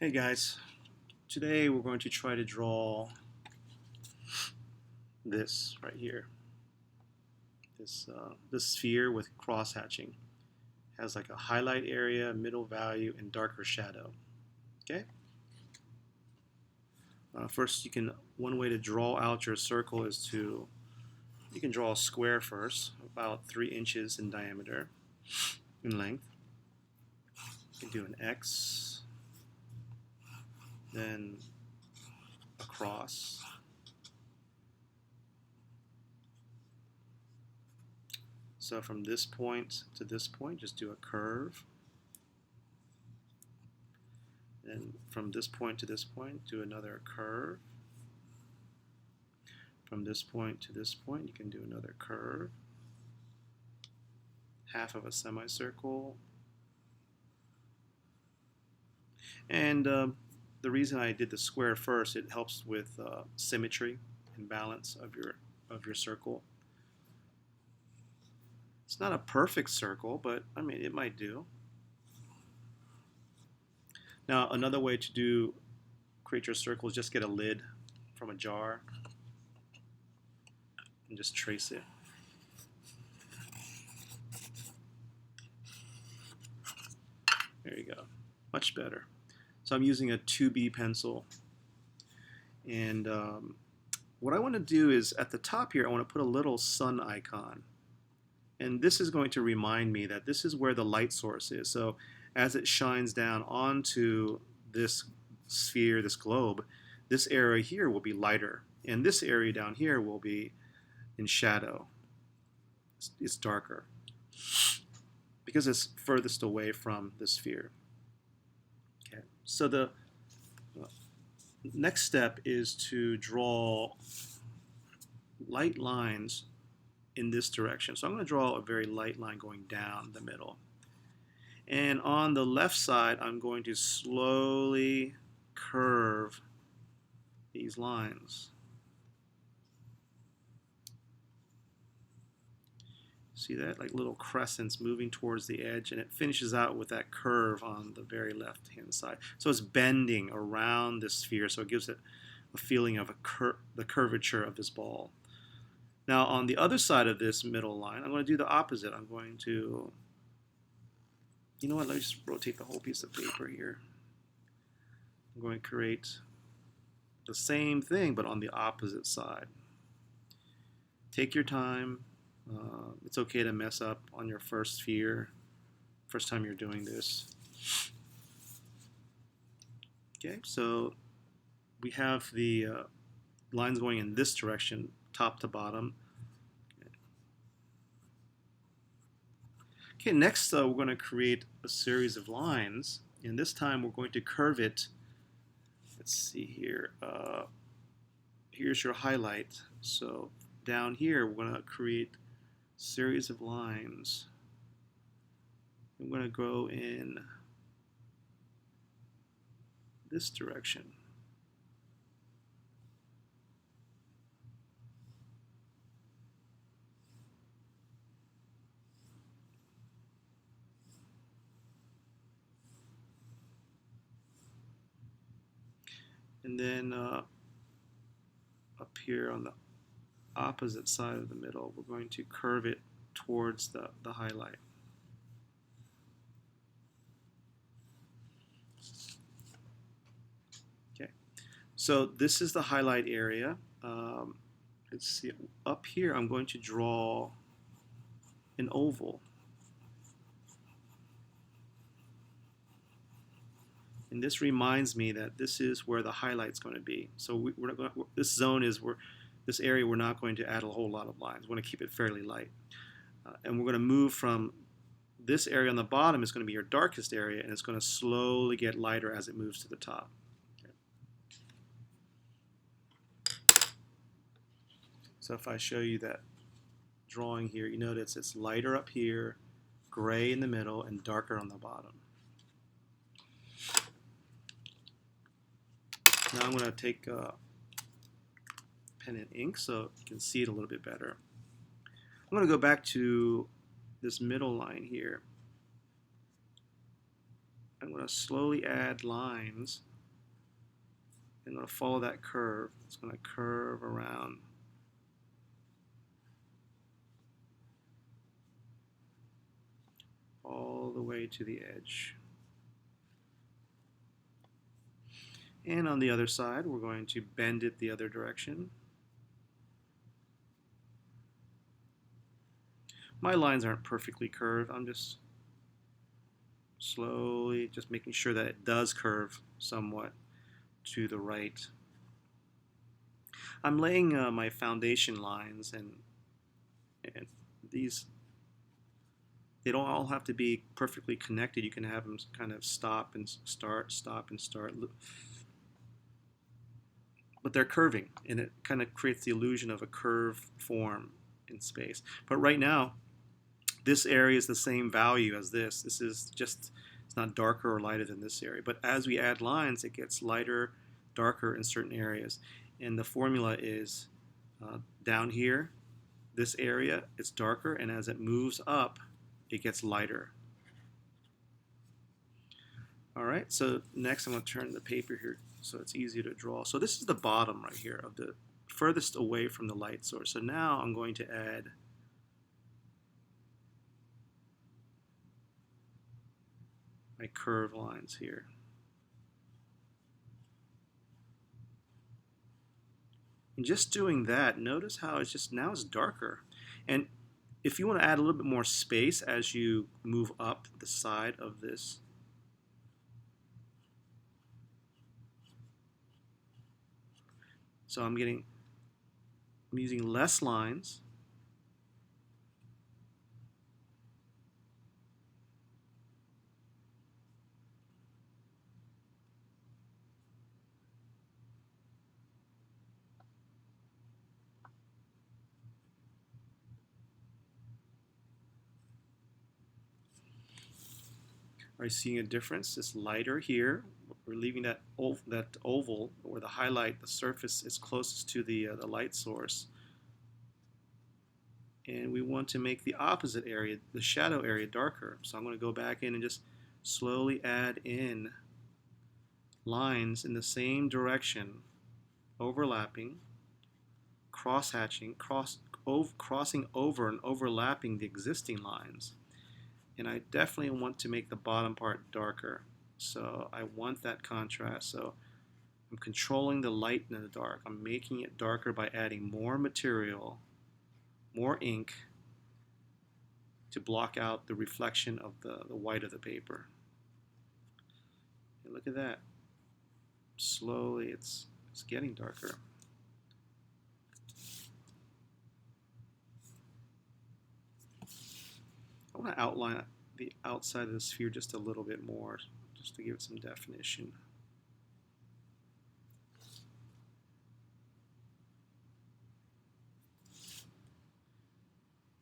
Hey guys, today we're going to try to draw this right here. This sphere with cross hatching has like a highlight area, middle value, and darker shadow. Okay. First, one way to draw out your circle is you can draw a square first, about 3 inches in diameter, in length. You can do an X, then a cross. So from this point to this point, just do a curve. And from this point to this point, do another curve. From this point to this point, you can do another curve. Half of a semicircle. And the reason I did the square first, it helps with symmetry and balance of your circle. It's not a perfect circle, but I mean it might do. Now another way to create your circle is just get a lid from a jar and just trace it. There you go, much better. So I'm using a 2B pencil, and what I want to do is at the top here I want to put a little sun icon, and this is going to remind me that this is where the light source is. So as it shines down onto this sphere, this globe, this area here will be lighter, and this area down here will be in shadow. It's darker because it's furthest away from the sphere. Okay, so the next step is to draw light lines in this direction. So I'm going to draw a very light line going down the middle. And on the left side, I'm going to slowly curve these lines. See that? Like little crescents moving towards the edge, and it finishes out with that curve on the very left-hand side. So it's bending around this sphere, so it gives it a feeling of the curvature of this ball. Now on the other side of this middle line, I'm going to do the opposite. I'm going to, you know what, let me just rotate the whole piece of paper here. I'm going to create the same thing, but on the opposite side. Take your time. It's okay to mess up on your first sphere, first time you're doing this. Okay, so we have the lines going in this direction, top to bottom. Okay, next we're going to create a series of lines, and this time we're going to curve it. Let's see here. Here's your highlight. So down here we're going to create a series of lines. I'm going to go in this direction. And then up here on the opposite side of the middle, we're going to curve it towards the highlight. Okay, so this is the highlight area. Let's see, up here I'm going to draw an oval. And this reminds me that this is where the highlight's going to be. So this zone is this area we're not going to add a whole lot of lines. We're going to keep it fairly light. And we're going to move from this area on the bottom is going to be your darkest area, and it's going to slowly get lighter as it moves to the top. Okay. So if I show you that drawing here, you notice it's lighter up here, gray in the middle, and darker on the bottom. Now I'm going to take pen and ink so you can see it a little bit better. I'm going to go back to this middle line here. I'm going to slowly add lines I'm going to follow that curve. It's going to curve around. All the way to the edge. And on the other side, we're going to bend it the other direction. My lines aren't perfectly curved. I'm just slowly just making sure that it does curve somewhat to the right. I'm laying my foundation lines, and these, they don't all have to be perfectly connected. You can have them kind of stop and start, stop and start. But they're curving, and it kind of creates the illusion of a curved form in space. But right now, this area is the same value as this. This is just, it's not darker or lighter than this area. But as we add lines, it gets lighter, darker in certain areas. And the formula is down here, this area, it's darker, and as it moves up, it gets lighter. All right, so next I'm going to turn the paper here so it's easier to draw. So this is the bottom right here of the furthest away from the light source. So now I'm going to add my curve lines here. And just doing that, notice how it's just now it's darker. And if you want to add a little bit more space as you move up the side of this, so I'm using less lines. Are you seeing a difference? It's lighter here. We're leaving that oval where the highlight, the surface is closest to the light source. And we want to make the opposite area, the shadow area, darker. So I'm going to go back in and just slowly add in lines in the same direction, overlapping, crosshatching, crossing over and overlapping the existing lines. And I definitely want to make the bottom part darker. So I want that contrast. So I'm controlling the light and the dark. I'm making it darker by adding more material, more ink, to block out the reflection of the white of the paper. And look at that. Slowly it's getting darker. I want to outline the outside of the sphere just a little bit more, just to give it some definition.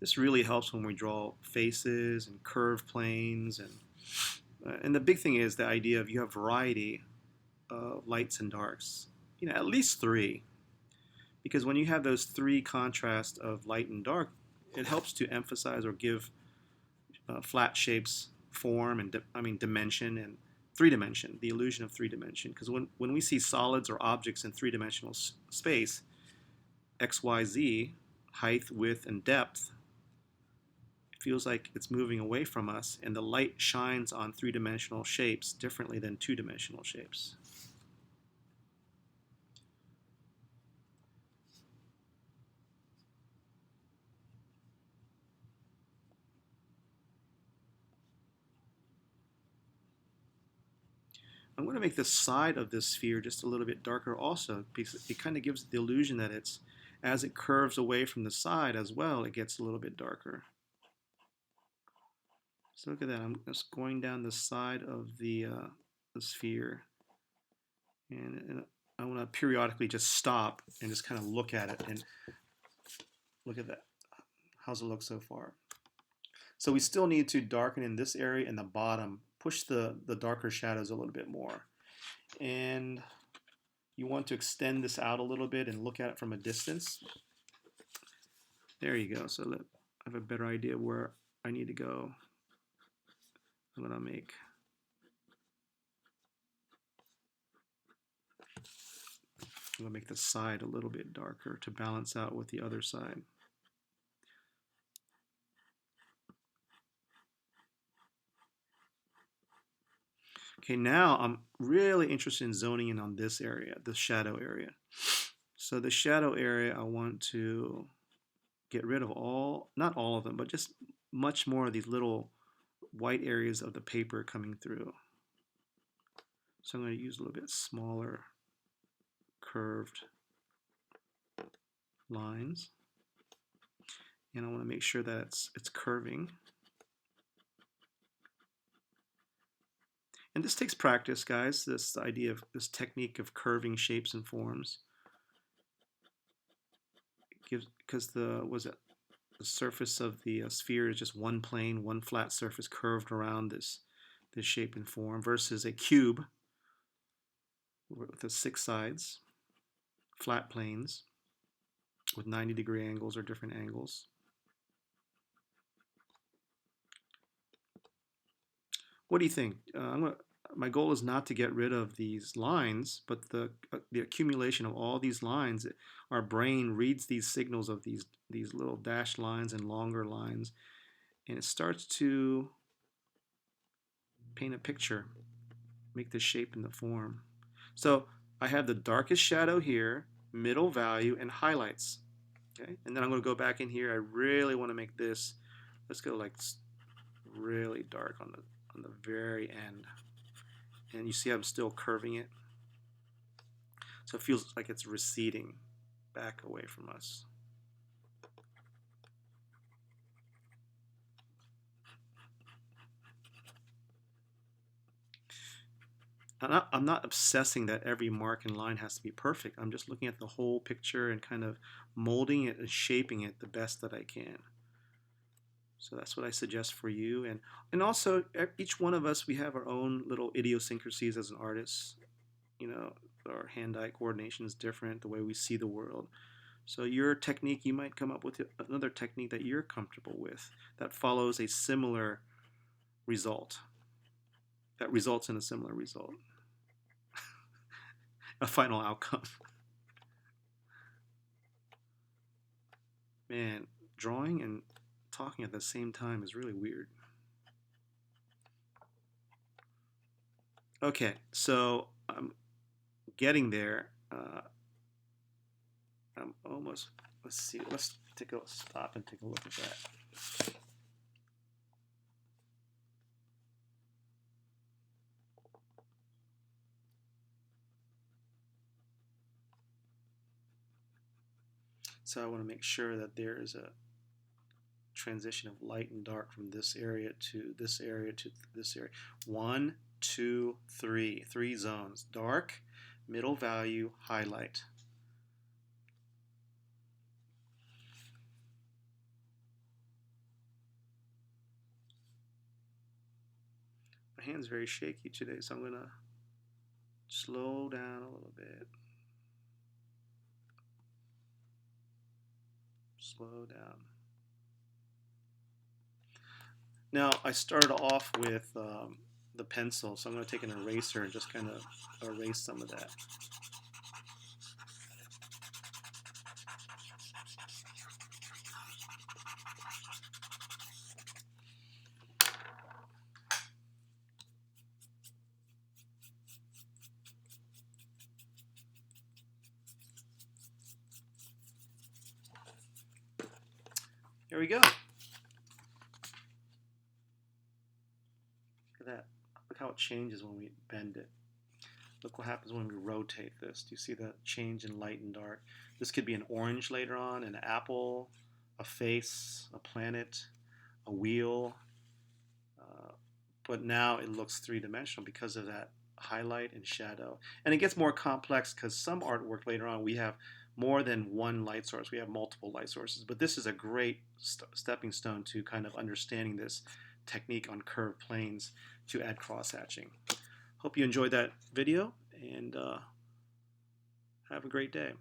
This really helps when we draw faces and curved planes, and the big thing is the idea of you have variety of lights and darks. You know, at least three, because when you have those three contrasts of light and dark, it helps to emphasize or give flat shapes form and dimension and three dimension, the illusion of three dimension. Because when we see solids or objects in three-dimensional space, x, y, z, height, width, and depth, it feels like it's moving away from us, and the light shines on three-dimensional shapes differently than two-dimensional shapes. I'm going to make the side of this sphere just a little bit darker also, because it kind of gives the illusion that it's, as it curves away from the side as well, it gets a little bit darker. So look at that, I'm just going down the side of the sphere, and I want to periodically just stop and just kind of look at it and look at that. How's it look so far? So we still need to darken in this area and the bottom, push the darker shadows a little bit more. And you want to extend this out a little bit and look at it from a distance. There you go. So I have a better idea where I need to go. I'm going to make I'm going to make the side a little bit darker to balance out with the other side. Okay, now I'm really interested in zoning in on this area, the shadow area. So the shadow area, I want to get rid of all, not all of them, but just much more of these little white areas of the paper coming through. So I'm going to use a little bit smaller curved lines. And I want to make sure that it's curving. And this takes practice, guys, this idea of this technique of curving shapes and forms. Because the surface of the sphere is just one plane, one flat surface curved around this shape and form, versus a cube with the 6 sides, flat planes with 90-degree angles or different angles. What do you think? My goal is not to get rid of these lines, but the accumulation of all these lines. Our brain reads these signals of these little dashed lines and longer lines, and it starts to paint a picture, make the shape and the form. So I have the darkest shadow here, middle value, and highlights. Okay, and then I'm going to go back in here. I really want to make this. Let's go like really dark on the very end. And you see I'm still curving it. So it feels like it's receding back away from us. I'm not obsessing that every mark and line has to be perfect. I'm just looking at the whole picture and kind of molding it and shaping it the best that I can. So that's what I suggest for you. And also, each one of us, we have our own little idiosyncrasies as an artist. You know, our hand-eye coordination is different, the way we see the world. So your technique, you might come up with another technique that you're comfortable with that follows a similar result, that results in a similar result, a final outcome. Man, drawing and talking at the same time is really weird. Okay, so I'm getting there. I'm almost, let's see, let's stop and take a look at that. So I want to make sure that there is a transition of light and dark from this area to this area to this area. 1, 2, 3. 3 zones. Dark, middle value, highlight. My hand's very shaky today, so I'm going to slow down a little bit. Slow down. Now, I started off with the pencil, so I'm going to take an eraser and just kind of erase some of that. Here we go. Look at that. Look how it changes when we bend it. Look what happens when we rotate this. Do you see the change in light and dark? This could be an orange later on, an apple, a face, a planet, a wheel. But now it looks three-dimensional because of that highlight and shadow. And it gets more complex because some artwork later on we have more than one light source. We have multiple light sources. But this is a great stepping stone to kind of understanding this technique on curved planes to add cross-hatching. Hope you enjoyed that video, and have a great day.